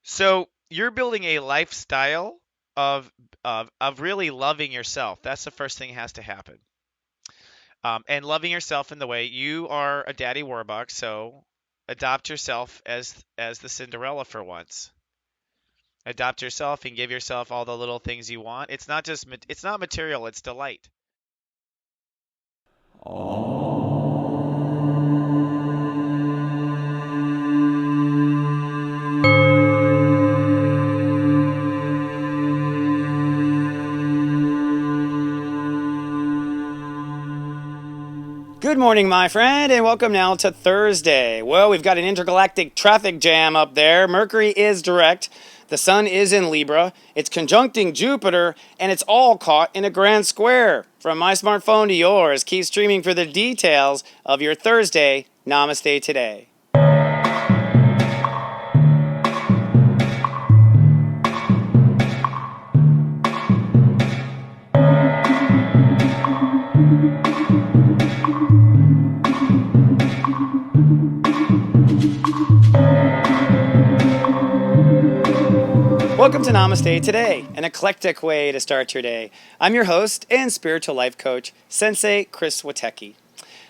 So you're building a lifestyle of of really loving yourself. That's the first thing that has to happen. And loving yourself in the way you are a daddy warbuck, so adopt yourself as the Cinderella for once. Adopt yourself and give yourself all the little things you want. It's not material, it's delight. Good morning, my friend, and welcome now to Thursday. Well, we've got an intergalactic traffic jam up there. Mercury is direct, the Sun is in Libra, it's conjuncting Jupiter, and it's all caught in a grand square. From my smartphone to yours, keep streaming for the details of your Thursday Namaste Today. Welcome to Namaste Today, an eclectic way to start your day. I'm your host and spiritual life coach, Sensei Chris Witecki.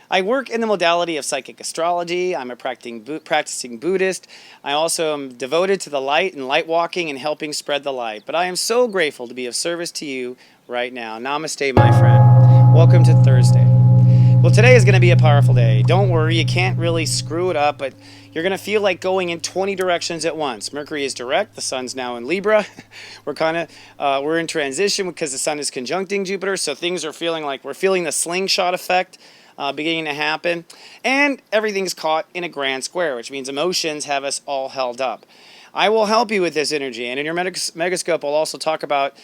I work in the modality of psychic astrology. I'm a practicing Buddhist. I also am devoted to the light and light walking and helping spread the light. But I am so grateful to be of service to you right now. Namaste, my friend. Welcome to Thursday. Well, today is going to be a powerful day. Don't worry, you can't really screw it up, but you're going to feel like going in 20 directions at once. Mercury is direct, the Sun's now in Libra. We're in transition because the Sun is conjuncting Jupiter, so things are feeling like we're feeling the slingshot effect beginning to happen. And everything's caught in a grand square, which means emotions have us all held up. I will help you with this energy, and in your Megascope, I'll also talk about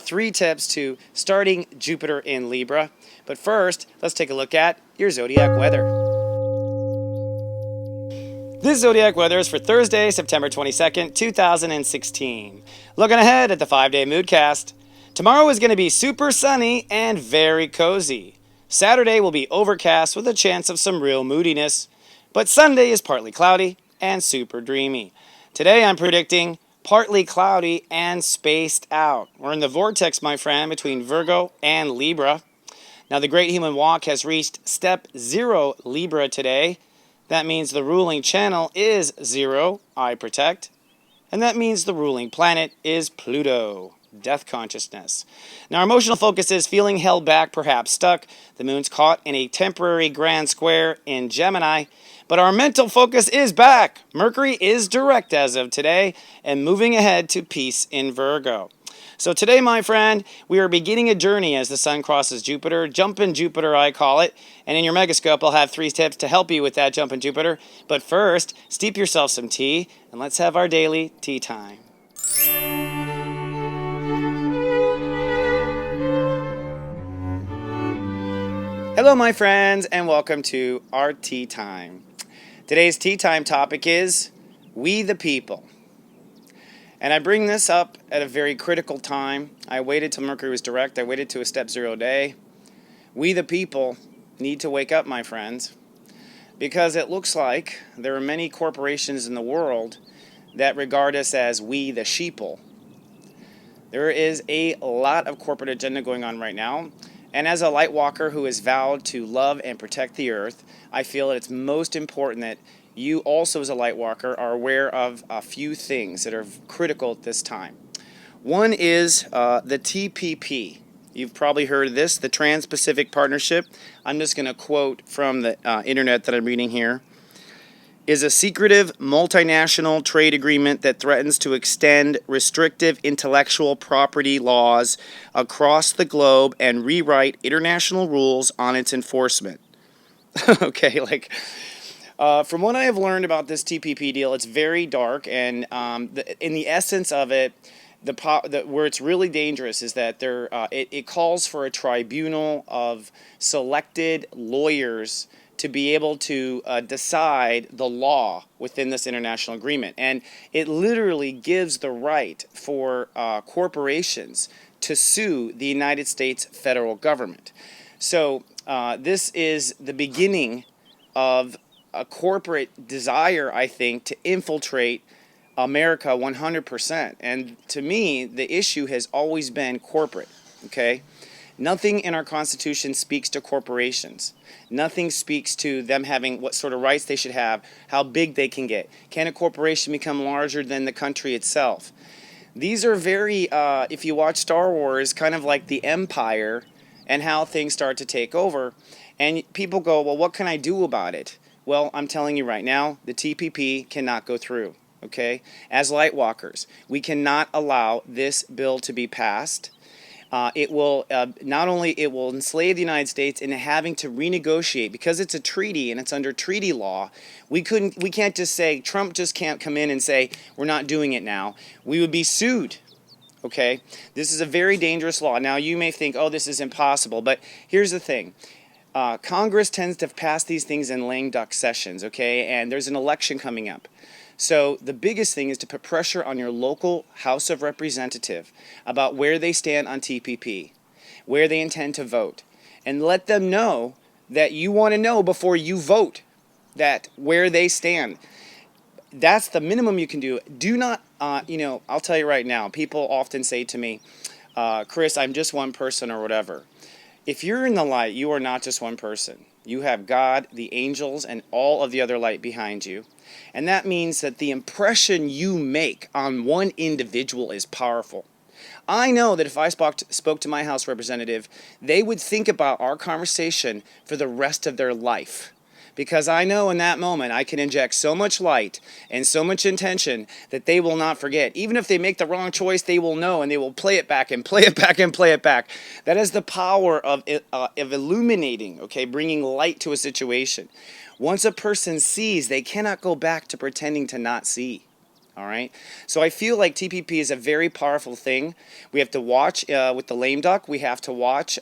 3 tips to starting Jupiter in Libra. But first, let's take a look at your zodiac weather. This zodiac weather is for Thursday, September 22nd, 2016. Looking ahead at the 5-day moodcast. Tomorrow is going to be super sunny and very cozy. Saturday will be overcast with a chance of some real moodiness. But Sunday is partly cloudy and super dreamy. Today I'm predicting partly cloudy and spaced out. We're in the vortex, my friend, between Virgo and Libra. Now, the Great Human Walk has reached step 0 Libra today. That means the ruling channel is 0, I protect. And that means the ruling planet is Pluto, death consciousness. Now, our emotional focus is feeling held back, perhaps stuck. The moon's caught in a temporary grand square in Gemini. But our mental focus is back. Mercury is direct as of today and moving ahead to peace in Virgo. So today, my friend, we are beginning a journey as the Sun crosses Jupiter. Jump in Jupiter, I call it. And in your Megascope, I'll have 3 tips to help you with that jump in Jupiter. But first, steep yourself some tea, and let's have our daily tea time. Hello, my friends, and welcome to our tea time. Today's tea time topic is We the People. And I bring this up at a very critical time. I waited till Mercury was direct. I waited to a step 0 day. We the people need to wake up, my friends, because it looks like there are many corporations in the world that regard us as we the sheeple. There is a lot of corporate agenda going on right now. And as a light walker who has vowed to love and protect the earth, I feel that it's most important that you also as a light walker are aware of a few things that are critical at this time. One is the TPP. You've probably heard of this, the Trans-Pacific Partnership. I'm just going to quote from the internet that I'm reading here. Is a secretive multinational trade agreement that threatens to extend restrictive intellectual property laws across the globe and rewrite international rules on its enforcement. Okay, from what I have learned about this TPP deal, it's very dark, and in the essence of it, where it's really dangerous is that it calls for a tribunal of selected lawyers to be able to decide the law within this international agreement. And it literally gives the right for corporations to sue the United States federal government. So this is the beginning of a corporate desire, I think, to infiltrate America 100%. And to me, the issue has always been corporate, okay? Nothing in our Constitution speaks to corporations. Nothing speaks to them having what sort of rights they should have, how big they can get. Can a corporation become larger than the country itself? These are very, if you watch Star Wars, kind of like the Empire and how things start to take over. And people go, well, what can I do about it? Well, I'm telling you right now, the TPP cannot go through, okay? As Lightwalkers, we cannot allow this bill to be passed. It will not only it will enslave the United States into having to renegotiate because it's a treaty and it's under treaty law. We can't just say Trump just can't come in and say we're not doing it now. We would be sued. Okay, this is a very dangerous law. Now you may think, oh, this is impossible, but here's the thing. Congress tends to pass these things in lame duck sessions, okay, and there's an election coming up. So the biggest thing is to put pressure on your local House of Representative about where they stand on TPP, where they intend to vote, and let them know that you want to know before you vote that where they stand. That's the minimum you can do. Do not, I'll tell you right now, people often say to me, Chris, I'm just one person or whatever. If you're in the light, you are not just one person. You have God, the angels, and all of the other light behind you. And that means that the impression you make on one individual is powerful. I know that if I spoke to my House representative, they would think about our conversation for the rest of their life. Because I know in that moment I can inject so much light and so much intention that they will not forget. Even if they make the wrong choice, they will know and they will play it back and play it back and play it back. That is the power of illuminating, okay, bringing light to a situation. Once a person sees, they cannot go back to pretending to not see. All right. So I feel like TPP is a very powerful thing. We have to watch with the lame duck. We have to watch.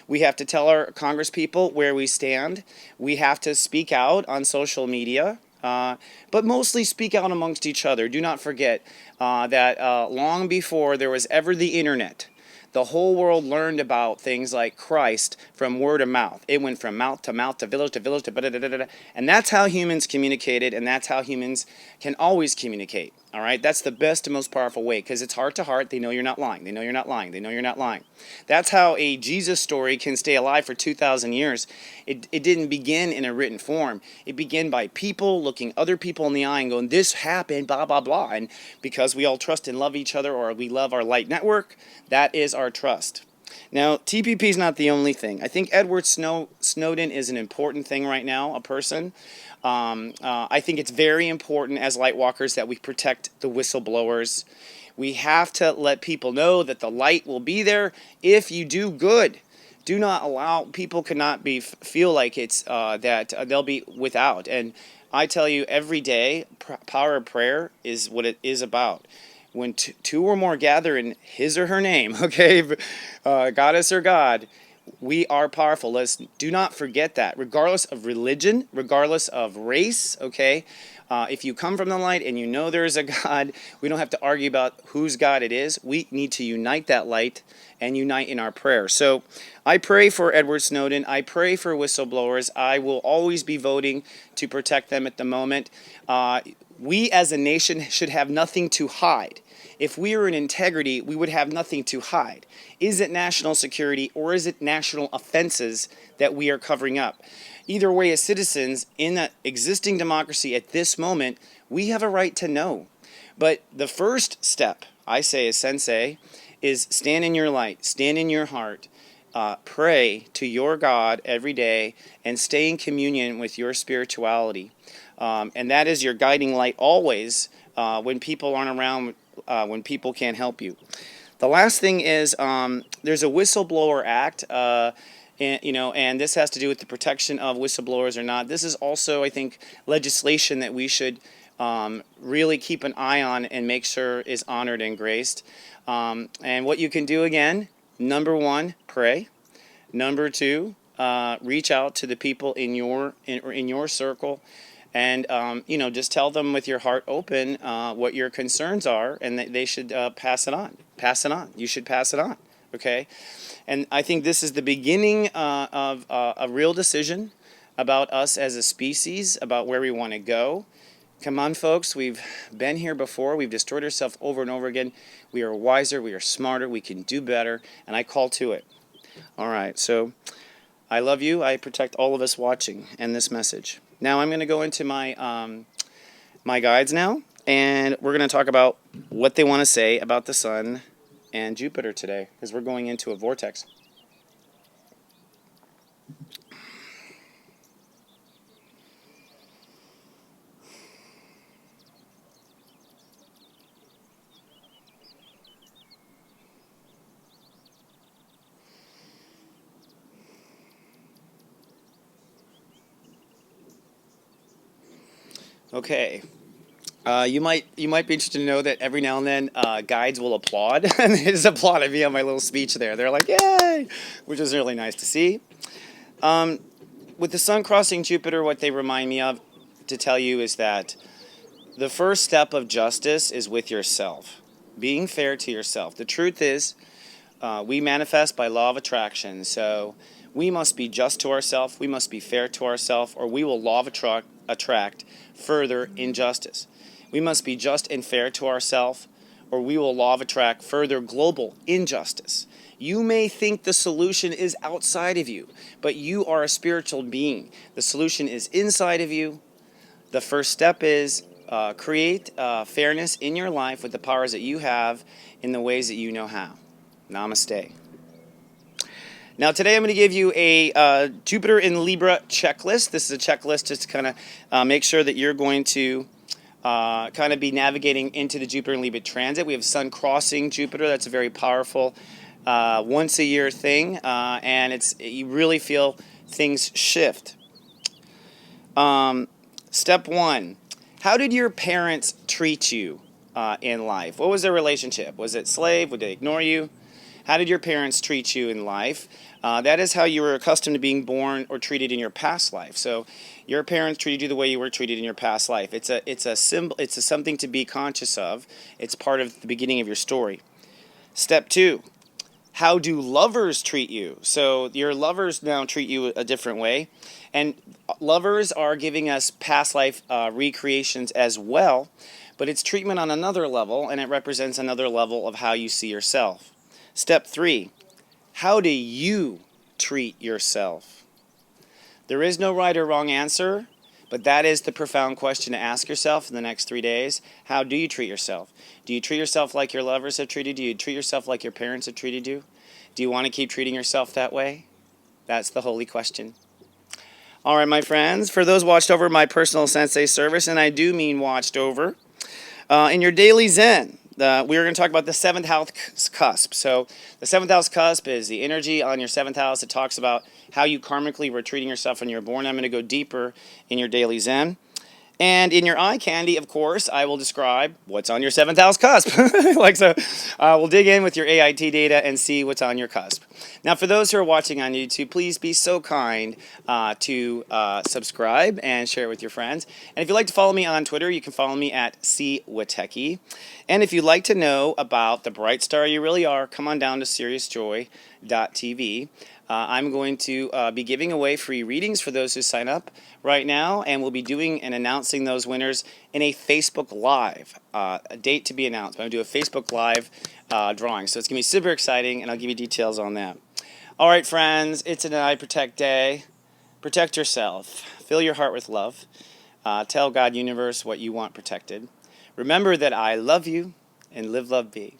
We have to tell our Congress people where we stand. We have to speak out on social media, but mostly speak out amongst each other. Do not forget that long before there was ever the internet, the whole world learned about things like Christ from word of mouth. It went from mouth to village to da-da-da-da-da. And that's how humans communicated, and that's how humans can always communicate. All right? That's the best and most powerful way, because it's heart to heart. They know you're not lying. They know you're not lying. They know you're not lying. That's how a Jesus story can stay alive for 2,000 years. It didn't begin in a written form. It began by people looking other people in the eye and going, this happened, blah, blah, blah. And because we all trust and love each other, or we love our light network, that is our trust. Now, TPP is not the only thing. I think Edward Snowden is an important thing right now, a person. I think it's very important as Lightwalkers that we protect the whistleblowers. We have to let people know that the light will be there if you do good. Do not allow, people cannot feel like it's that they'll be without. And I tell you every day, power of prayer is what it is about. When two or more gather in his or her name, okay, goddess or God, we are powerful. Do not forget that, regardless of religion, regardless of race, okay? If you come from the light and you know there is a God, we don't have to argue about whose God it is. We need to unite that light and unite in our prayer. So I pray for Edward Snowden. I pray for whistleblowers. I will always be voting to protect them at the moment. We as a nation should have nothing to hide. If we were in integrity, we would have nothing to hide. Is it national security or is it national offenses that we are covering up? Either way, as citizens in an existing democracy at this moment, we have a right to know. But the first step, I say as sensei, is stand in your light, stand in your heart, pray to your God every day, and stay in communion with your spirituality. And that is your guiding light always when people aren't around, when people can't help you. The last thing is there's a Whistleblower Act, and this has to do with the protection of whistleblowers or not. This is also, I think, legislation that we should really keep an eye on and make sure is honored and graced. And what you can do again, number one, pray. Number two, reach out to the people in your circle. And, just tell them with your heart open what your concerns are, and they should pass it on. Pass it on. You should pass it on, okay? And I think this is the beginning of a real decision about us as a species, about where we want to go. Come on, folks. We've been here before. We've destroyed ourselves over and over again. We are wiser. We are smarter. We can do better. And I call to it. All right. So I love you. I protect all of us watching and this message. Now I'm going to go into my guides now. And we're going to talk about what they want to say about the sun and Jupiter today, because we're going into a vortex. Okay. You might be interested to know that every now and then guides will applaud, and they just applauded me on my little speech there. They're like, "Yay!" which is really nice to see. With the sun crossing Jupiter, what they remind me of to tell you is that the first step of justice is with yourself, being fair to yourself. The truth is, we manifest by law of attraction, so we must be just to ourselves, we must be fair to ourselves, or we will law of attract further injustice. We must be just and fair to ourselves, or we will law of attract further global injustice. You may think the solution is outside of you, but you are a spiritual being. The solution is inside of you. The first step is create fairness in your life with the powers that you have in the ways that you know how. Namaste. Now today I'm going to give you a Jupiter in Libra checklist. This is a checklist just to kind of make sure that you're going to kind of be navigating into the Jupiter in Libra transit. We have Sun crossing Jupiter. That's a very powerful once a year thing, and you really feel things shift. Step one, how did your parents treat you in life? What was their relationship? Was it slave? Would they ignore you? How did your parents treat you in life? That is how you were accustomed to being born or treated in your past life. So your parents treated you the way you were treated in your past life. It's a symbol. It's something to be conscious of. It's part of the beginning of your story. Step two, how do lovers treat you? So your lovers now treat you a different way. And lovers are giving us past life recreations as well, but it's treatment on another level, and it represents another level of how you see yourself. Step three, how do you treat yourself? There is no right or wrong answer, but that is the profound question to ask yourself in the next 3 days. How do you treat yourself? Do you treat yourself like your lovers have treated you? Do you treat yourself like your parents have treated you? Do you want to keep treating yourself that way? That's the holy question. All right, my friends, for those watched over my personal sensei service, and I do mean watched over, in your daily Zen, we are going to talk about the 7th house cusp. So the 7th house cusp is the energy on your 7th house. It talks about how you karmically were treating yourself when you were born. I'm going to go deeper in your daily Zen. And in your eye candy, of course, I will describe what's on your 7th house cusp. We'll dig in with your AIT data and see what's on your cusp. Now, for those who are watching on YouTube, please be so kind to subscribe and share it with your friends. And if you'd like to follow me on Twitter, you can follow me at CWateki. And if you'd like to know about the bright star you really are, come on down to SeriousJoy.tv. I'm going to be giving away free readings for those who sign up right now, and we'll be doing and announcing those winners in a Facebook Live, a date to be announced. But I'm going to do a Facebook Live drawing, so it's going to be super exciting, and I'll give you details on that. All right, friends, it's an I Protect Day. Protect yourself. Fill your heart with love. Tell God, universe, what you want protected. Remember that I love you, and live, love, be.